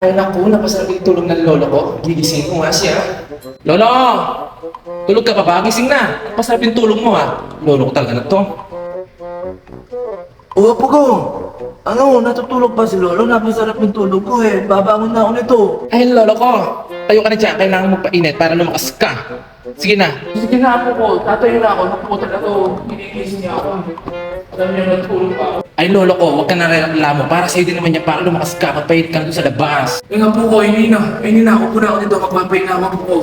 Ay naku, napasarap yung tulog ng lolo ko. Gigising ko nga siya. Lolo! Tulog ka pa ba? Gising na. Napasarap yung tulog mo ha. Lolo ko talaga na to. Oo, Pugong. Ano, natutulog pa si Lolo? Napasarap yung tulog ko eh. Babangon na ako nito. Ay lolo ko, tayo ka na dyan. Kailangan magpainit para lumakas ka. Sige na. Sige na po ko. Tatayo na ako. Napupunta na to. Ginigising niya ako. Alam niya natulog pa ako. Ay lolo ko, huwag ka na reklamo. Para sa'yo din naman yan. Para lumakas ka. Magpainit ka doon sa labas. Ay nga po ko, hindi na. Hindi na. Ako po na ako dito. Magpapain na ako po.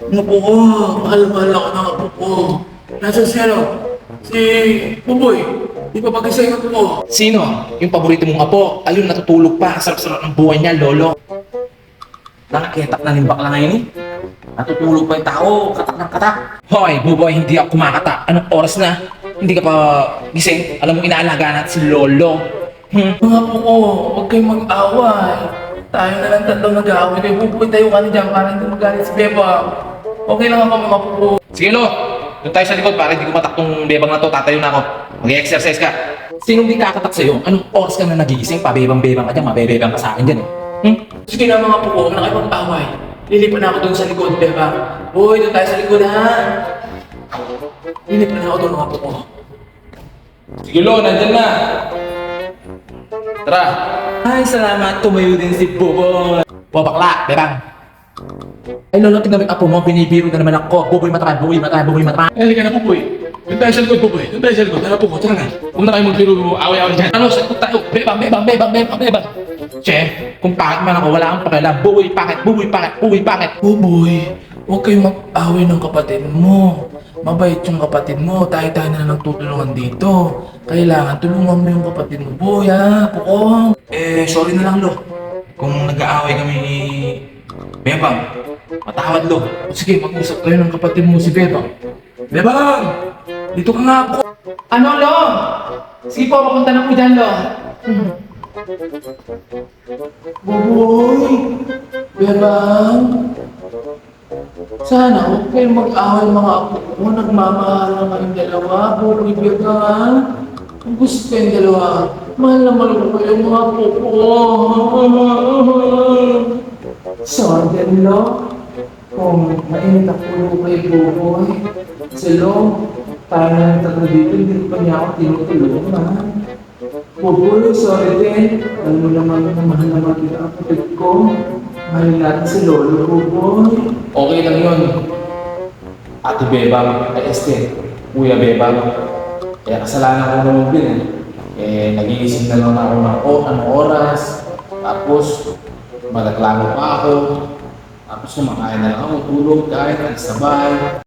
Ano po ko? Mahal-mahal ako na po ko. Nasa si ano? Si Buboy. Di pa pagising ako po. Sino? Yung paborito mong apo. Ayun, natutulog pa. Ang sarap-sarap ng buhay niya, lolo. Nakaketak na rin bakla ngayon eh. Natutulog pa yung tao. Katak ng katak. Hoy, buboy, hindi ako kumakata. Anong oras na? Hindi ka pa gising? Alam mo, inaalagaan natin si lolo. Mga po ko, huwag kayong mag-away. Tayo na lang tatlong nag-aaway. Kaya Buboy tayo ka na dyan para hindi magalit si Beba. Okay lang ako mga po ko. Sige, lo. Doon tayo sa likod para hindi ko mataktong bebang na to. Tatayo na ako. Mag-exercise ka. Sinong di kakatak sa'yo? Anong oras ka na nagigising? Pabebang-bebang ka dyan. Mabebebang ka sa akin dyan eh. Sige na mga po ko, huwag na kayo mag-away. Lilipan na ako doon sa likod, Beba. Uy, doon tayo sa likod ha. Lilipan na ako doon mga po ko. Sige, lo. Nandyan na. Tara. Ay, salamat. Tumayo din si Buboy. Bakla, bebang. Ay, lolo, tingnan mo yung apo mo. Binibiro na naman ako. Buboy matakan, buboy matakan, buboy matakan. Eh, halika na, Pupoy. Doon tayo sa likod, Pupoy. Doon tayo sa likod. Tara, Pupoy. Tara na. Huwag na kayo magbiro away-away dyan. Ano, sa likod tayo. Bebang. Che, kung pakit man ako, wala kang pakialam. Buboy, pakit. Buboy, huwag kayong mag-away ng kapatid mo. Mabait yung kapatid mo. Tayo-tayo na lang nagtutulungan dito. Kailangan tulungan mo yung kapatid mo, boy, ha? Pukong. Sorry na lang, lo. Kung nag-aaway kami ni Bebang, patawad, lo. Sige, mag-usap kayo ng kapatid mo si Bebang. Bebang! Dito ka nga, po. Ano, lo? Sige po, papunta na po dyan, lo. Buboy! Bebang! Sana huwag kayong mag-away mga apo ko. Nagmamahal na kayong dalawa. Buboy, Bebang! Kung gusto kayong dalawa, mahal na mahal ko kayong mga apo ko. Sorry din, lo. Kung mainit ang ulo kay Buboy, si Lo, tayo na ng tatlo dito, hindi pa niya ako tinutulungan. Buboy, sorry din. Alam mo naman na mahal naman kita ang kapatid ko. Mahal natin si Lolo, Buboy. Okay lang yun. Ate Bebang, ay Kuya Bebang. Kaya kasalanan ko naman din eh. Nagigising na lang ako ng anong oras. Tapos, magreklamo pa ako. Tapos kumakain na lang ako, tulog, kain, nagsabay.